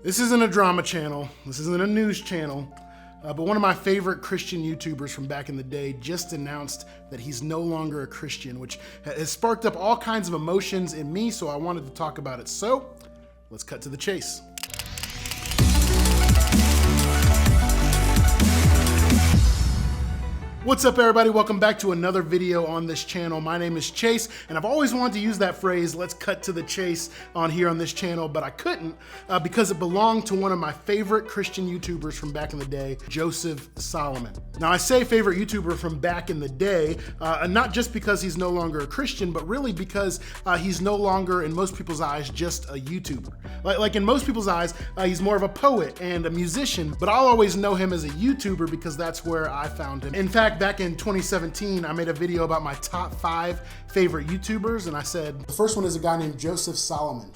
This isn't a drama channel, this isn't a news channel, but one of my favorite Christian YouTubers from back in the day just announced that he's no longer a Christian, which has sparked up all kinds of emotions in me, so I wanted to talk about it. So, let's cut to the chase. What's up, everybody? Welcome back to another video on this channel. My name is Chase, and I've always wanted to use that phrase, let's cut to the chase, on here on this channel, but I couldn't because it belonged to one of my favorite Christian YouTubers from back in the day, Joseph Solomon. Now, I say favorite YouTuber from back in the day, not just because he's no longer a Christian, but really because he's no longer, in most people's eyes, just a YouTuber. Like in most people's eyes, he's more of a poet and a musician, but I'll always know him as a YouTuber because that's where I found him. In fact, back in 2017, I made a video about my top 5 favorite YouTubers, and I said, the first one is a guy named Joseph Solomon.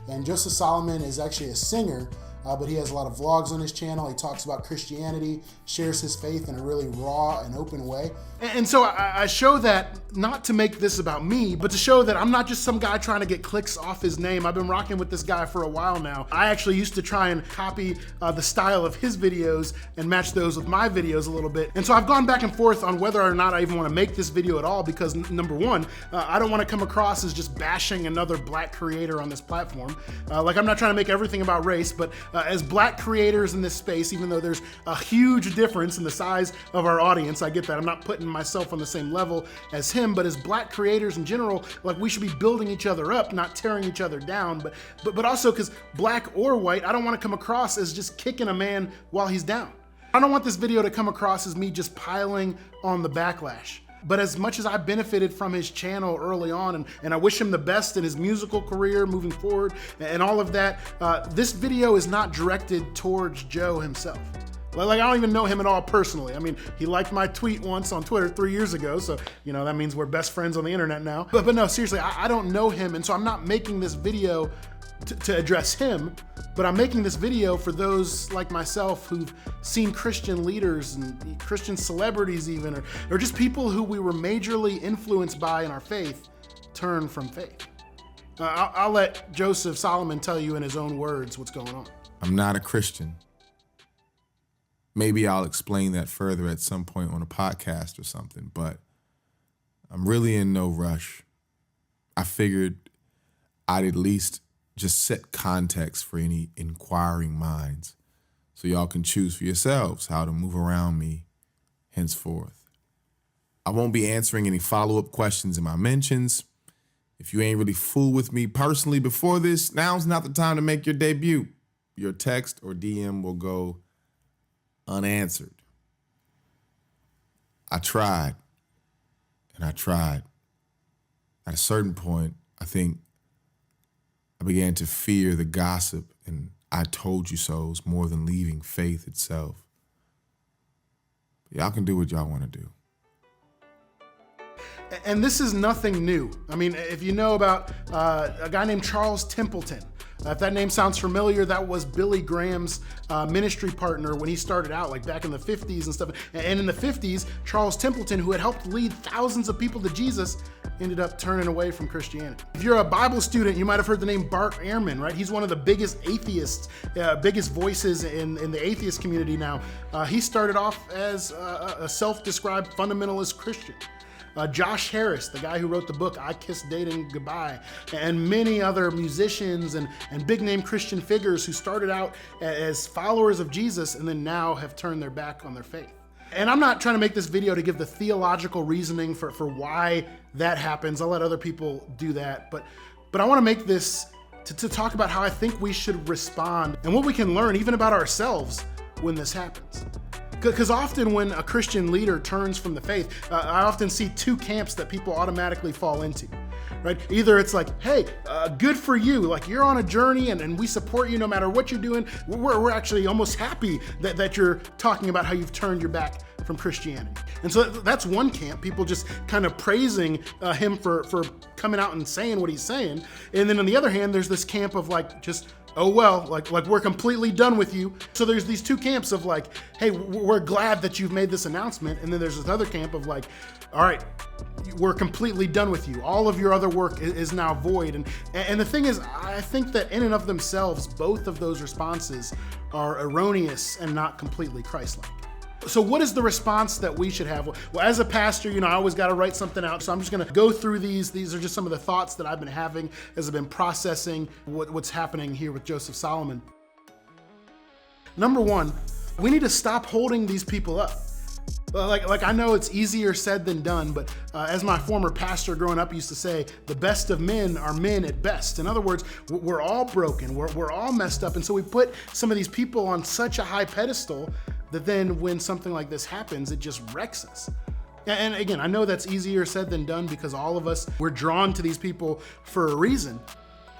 And Joseph Solomon is actually a singer, but he has a lot of vlogs on his channel. He talks about Christianity, shares his faith in a really raw and open way. And so I show that not to make this about me, but to show that I'm not just some guy trying to get clicks off his name. I've been rocking with this guy for a while now. I actually used to try and copy the style of his videos and match those with my videos a little bit. And so I've gone back and forth on whether or not I even want to make this video at all, because number one, I don't want to come across as just bashing another black creator on this platform. Like, I'm not trying to make everything about race, but as black creators in this space, even though there's a huge difference in the size of our audience, I get that. I'm not putting myself on the same level as him, but as black creators in general, like, we should be building each other up, not tearing each other down. But also, because black or white, I don't want to come across as just kicking a man while he's down. I don't want this video to come across as me just piling on the backlash. But as much as I benefited from his channel early on, and I wish him the best in his musical career moving forward and all of that, this video is not directed towards Joe himself. Like, I don't even know him at all personally. I mean, he liked my tweet once on Twitter 3 years ago, so, you know, that means we're best friends on the internet now. But no, seriously, I don't know him, and so I'm not making this video to address him, but I'm making this video for those like myself who've seen Christian leaders and Christian celebrities even, or just people who we were majorly influenced by in our faith turn from faith. I'll let Joseph Solomon tell you in his own words what's going on. I'm not a Christian. Maybe I'll explain that further at some point on a podcast or something, but I'm really in no rush. I figured I'd at least just set context for any inquiring minds so y'all can choose for yourselves how to move around me henceforth. I won't be answering any follow-up questions in my mentions. If you ain't really fooled with me personally before this, now's not the time to make your debut. Your text or DM will go unanswered. I tried, and I tried. At a certain point, I think I began to fear the gossip and I told you so's more than leaving faith itself. But y'all can do what y'all want to do. And this is nothing new. I mean, if you know about a guy named Charles Templeton, if that name sounds familiar, that was Billy Graham's ministry partner when he started out, like back in the 50s and stuff. And in the 50s, Charles Templeton, who had helped lead thousands of people to Jesus, ended up turning away from Christianity. If you're a Bible student, you might have heard the name Bart Ehrman, right? He's one of the biggest atheists, biggest voices in the atheist community now. He started off as a self-described fundamentalist Christian. Josh Harris, the guy who wrote the book I Kissed Dating Goodbye, and many other musicians and big name Christian figures who started out as followers of Jesus and then now have turned their back on their faith. And I'm not trying to make this video to give the theological reasoning for why that happens. I'll let other people do that. But I want to make this to talk about how I think we should respond and what we can learn even about ourselves when this happens. Because often when a Christian leader turns from the faith, I often see 2 camps that people automatically fall into, right? Either it's like, hey, good for you, like you're on a journey and we support you no matter what you're doing. We're actually almost happy that you're talking about how you've turned your back from Christianity. And so that's one camp, people just kind of praising him for coming out and saying what he's saying. And then on the other hand, there's this camp of like just oh well, like we're completely done with you. So there's these two camps of like, hey, we're glad that you've made this announcement. And then there's this other camp of like, all right, we're completely done with you. All of your other work is now void. And the thing is, I think that in and of themselves, both of those responses are erroneous and not completely Christ-like. So what is the response that we should have? Well, as a pastor, I always got to write something out. So I'm just going to go through these. These are just some of the thoughts that I've been having as I've been processing what's happening here with Joseph Solomon. Number one, we need to stop holding these people up. Like I know it's easier said than done, but as my former pastor growing up used to say, the best of men are men at best. In other words, we're all broken, we're all messed up. And so we put some of these people on such a high pedestal that then when something like this happens, it just wrecks us. And again, I know that's easier said than done because all of us, we're drawn to these people for a reason.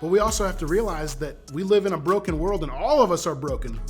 But we also have to realize that we live in a broken world and all of us are broken.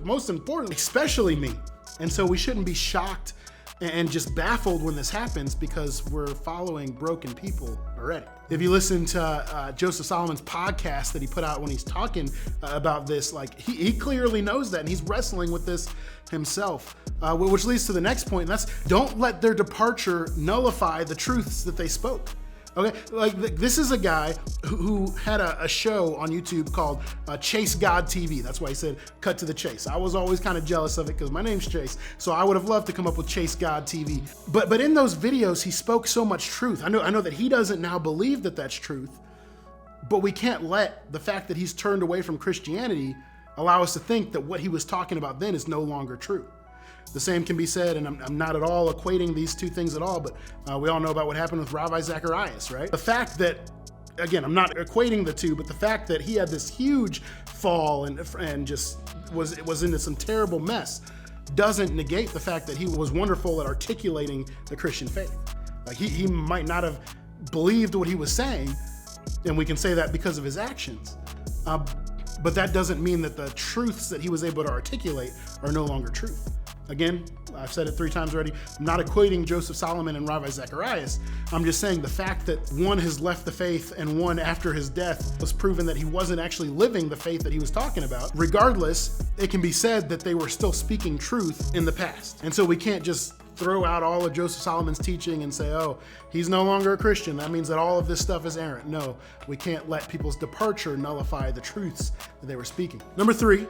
Most importantly, especially me. And so we shouldn't be shocked and just baffled when this happens because we're following broken people already. If you listen to Joseph Solomon's podcast that he put out when he's talking about this, like he clearly knows that and he's wrestling with this himself, which leads to the next point, and that's don't let their departure nullify the truths that they spoke. Okay, like this is a guy who had a show on YouTube called Chase God TV. That's why he said cut to the chase. I was always kind of jealous of it because my name's Chase, so I would have loved to come up with Chase God TV. But in those videos, he spoke so much truth. I know that he doesn't now believe that that's truth, but we can't let the fact that he's turned away from Christianity allow us to think that what he was talking about then is no longer true. The same can be said, and I'm not at all equating these two things at all, but we all know about what happened with Rabbi Zacharias, right? The fact that, again, I'm not equating the two, but the fact that he had this huge fall and just was into some terrible mess doesn't negate the fact that he was wonderful at articulating the Christian faith. Like he might not have believed what he was saying, and we can say that because of his actions. But that doesn't mean that the truths that he was able to articulate are no longer truth. Again, I've said it 3 times already. I'm not equating Joseph Solomon and Rabbi Zacharias. I'm just saying the fact that one has left the faith and one after his death was proven that he wasn't actually living the faith that he was talking about. Regardless, it can be said that they were still speaking truth in the past. And so we can't just throw out all of Joseph Solomon's teaching and say, oh, he's no longer a Christian. That means that all of this stuff is errant. No, we can't let people's departure nullify the truths that they were speaking. Number 3,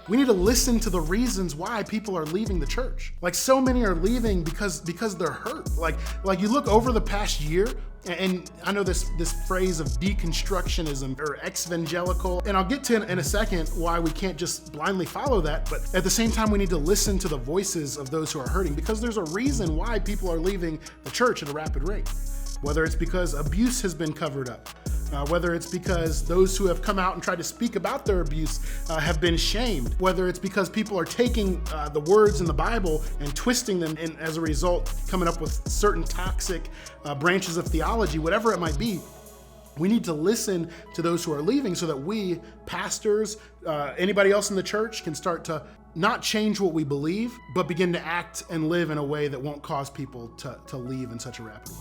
we need to listen to the reasons why people are leaving the church. Like so many are leaving because they're hurt. Like you look over the past year, and I know this phrase of deconstructionism or ex-evangelical, and I'll get to in a second why we can't just blindly follow that, but at the same time we need to listen to the voices of those who are hurting because there's a reason why people are leaving the church at a rapid rate. Whether it's because abuse has been covered up, whether it's because those who have come out and tried to speak about their abuse have been shamed, whether it's because people are taking the words in the Bible and twisting them and as a result coming up with certain toxic branches of theology, whatever it might be. We need to listen to those who are leaving so that we, pastors, anybody else in the church can start to not change what we believe, but begin to act and live in a way that won't cause people to leave in such a rapid way.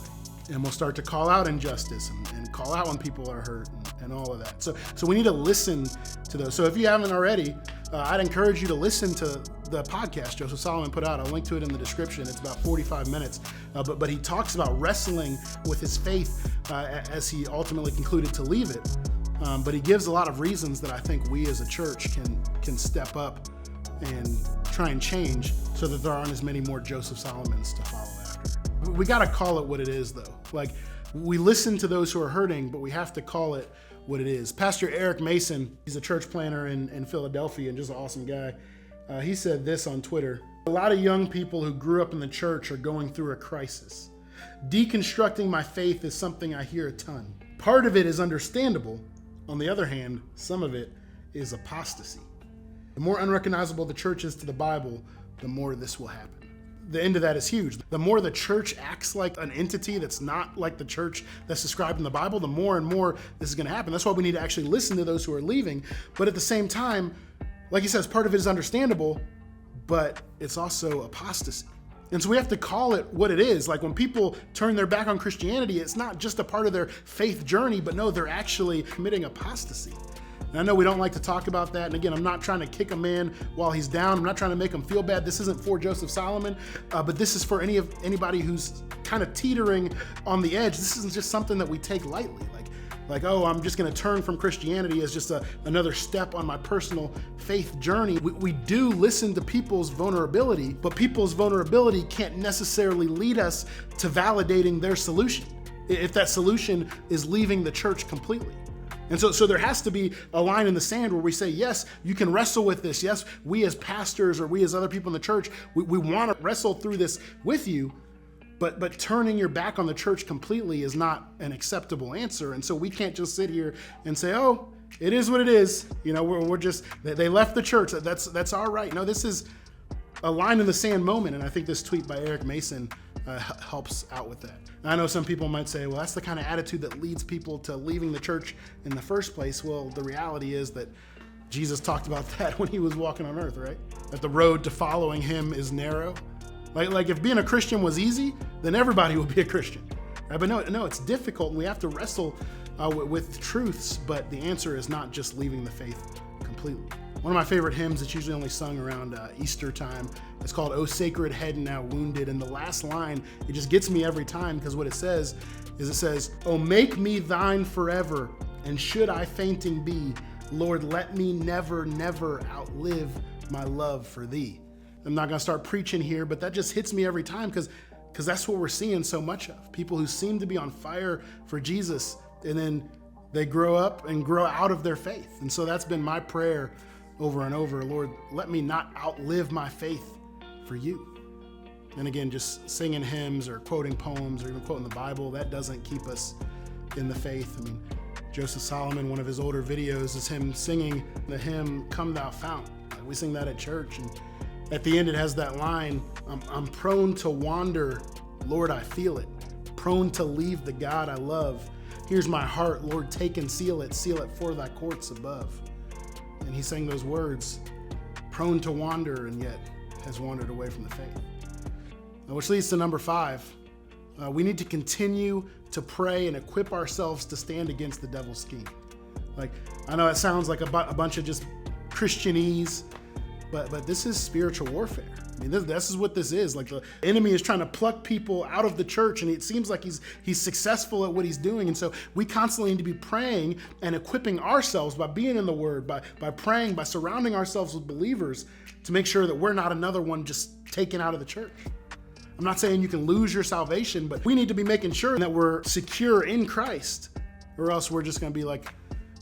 And we'll start to call out injustice and call out when people are hurt and all of that. So we need to listen to those. So if you haven't already, I'd encourage you to listen to the podcast Joseph Solomon put out. I'll link to it in the description. It's about 45 minutes. But he talks about wrestling with his faith as he ultimately concluded to leave it. But he gives a lot of reasons that I think we as a church can step up and try and change so that there aren't as many more Joseph Solomons to follow after. We got to call it what it is, though. Like, we listen to those who are hurting, but we have to call it what it is. Pastor Eric Mason, he's a church planner in Philadelphia and just an awesome guy. He said this on Twitter: a lot of young people who grew up in the church are going through a crisis. Deconstructing my faith is something I hear a ton. Part of it is understandable. On the other hand, some of it is apostasy. The more unrecognizable the church is to the Bible, the more this will happen. The end of that is huge. The more the church acts like an entity that's not like the church that's described in the Bible, the more and more this is going to happen. That's why we need to actually listen to those who are leaving. But at the same time, like he says, part of it is understandable, but it's also apostasy. And so we have to call it what it is. Like when people turn their back on Christianity, it's not just a part of their faith journey, but no, they're actually committing apostasy. And I know we don't like to talk about that. And again, I'm not trying to kick a man while he's down. I'm not trying to make him feel bad. This isn't for Joseph Solomon, but this is for anybody who's kind of teetering on the edge. This isn't just something that we take lightly. Like, oh, I'm just going to turn from Christianity as just another step on my personal faith journey. We do listen to people's vulnerability, but people's vulnerability can't necessarily lead us to validating their solution, if that solution is leaving the church completely. And so there has to be a line in the sand where we say, yes, you can wrestle with this. Yes, we as pastors or we as other people in the church, we want to wrestle through this with you. But turning your back on the church completely is not an acceptable answer. And so we can't just sit here and say, oh, it is what it is. You know, we're just, they left the church. That's all right. No, this is a line in the sand moment. And I think this tweet by Eric Mason helps out with that. And I know some people might say, well, that's the kind of attitude that leads people to leaving the church in the first place. Well, the reality is that Jesus talked about that when he was walking on earth, right? That the road to following him is narrow. Like if being a Christian was easy, then everybody would be a Christian. Right? But no, it's difficult, and we have to wrestle with truths. But the answer is not just leaving the faith completely. One of my favorite hymns that's usually only sung around Easter time. It's called "O Sacred Head Now Wounded," and the last line, it just gets me every time, because what it says is, "Oh, make me thine forever, and should I fainting be, Lord, let me never, never outlive my love for thee." I'm not gonna start preaching here, but that just hits me every time, because that's what we're seeing so much of. People who seem to be on fire for Jesus, and then they grow up and grow out of their faith. And so that's been my prayer over and over. Lord, let me not outlive my faith for you. And again, just singing hymns or quoting poems or even quoting the Bible, that doesn't keep us in the faith. I mean, Joseph Solomon, one of his older videos is him singing the hymn, "Come Thou Fount." We sing that at church, and at the end, it has that line, I'm prone to wander, Lord, I feel it. Prone to leave the God I love. Here's my heart, Lord, take and seal it for thy courts above. And he sang those words, prone to wander, and yet has wandered away from the faith. Which leads to number 5. We need to continue to pray and equip ourselves to stand against the devil's scheme. Like, I know it sounds like a bunch of just Christianese, but this is spiritual warfare. I mean, this is what this is. Like, the enemy is trying to pluck people out of the church, and it seems like he's successful at what he's doing. And so we constantly need to be praying and equipping ourselves by being in the Word, by praying, by surrounding ourselves with believers to make sure that we're not another one just taken out of the church. I'm not saying you can lose your salvation, but we need to be making sure that we're secure in Christ, or else we're just going to be like,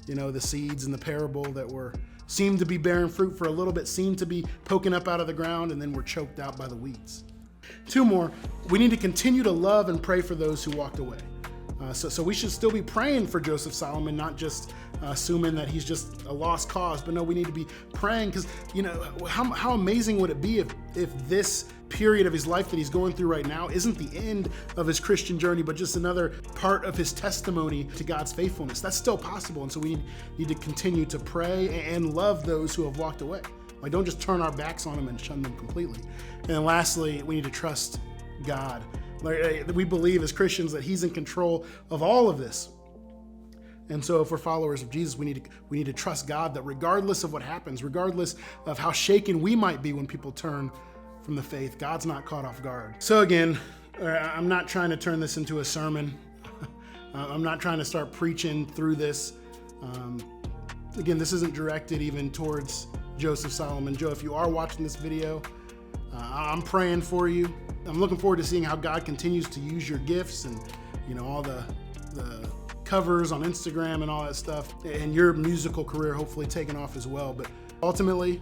the seeds in the parable that seem to be bearing fruit for a little bit, seem to be poking up out of the ground, and then we're choked out by the weeds. 2 more, we need to continue to love and pray for those who walked away. So we should still be praying for Joseph Solomon, not just assuming that he's just a lost cause, but no, we need to be praying, because how amazing would it be if this period of his life that he's going through right now isn't the end of his Christian journey, but just another part of his testimony to God's faithfulness. That's still possible, and so we need to continue to pray and love those who have walked away. Like, don't just turn our backs on them and shun them completely. And then lastly, we need to trust God. Like, we believe as Christians that he's in control of all of this. And so if we're followers of Jesus, we need to trust God that regardless of what happens, regardless of how shaken we might be when people turn from the faith, God's not caught off guard. So again, I'm not trying to turn this into a sermon. I'm not trying to start preaching through this. Again, this isn't directed even towards Joseph Solomon. Joe, if you are watching this video, I'm praying for you. I'm looking forward to seeing how God continues to use your gifts and all the covers on Instagram and all that stuff, and your musical career hopefully taking off as well. But ultimately,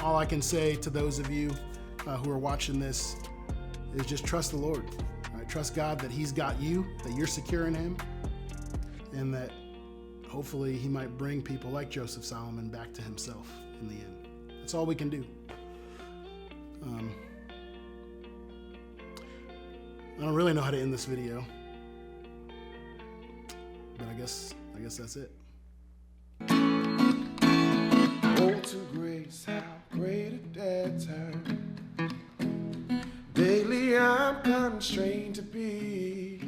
all I can say to those of you who are watching this is just trust the Lord. Right? Trust God that he's got you, that you're secure in him, and that hopefully he might bring people like Joseph Solomon back to himself in the end. That's all we can do. I don't really know how to end this video, but I guess that's it. Oh, to grace, how great a debt turn. Daily I'm constrained to be.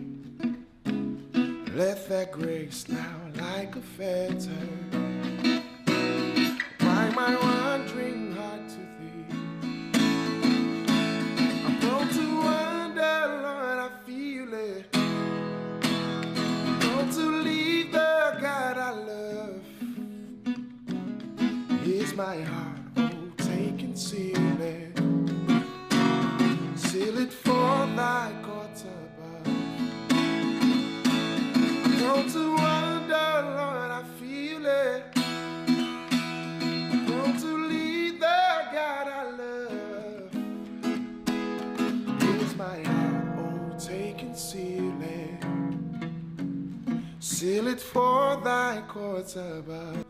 Let that grace now like a fetter heart, oh, take and seal it. Seal it for thy courts above. Come to wonder, Lord, I feel it. Come to lead the God I love. Here's my heart, oh, take and seal it. Seal it for thy courts above.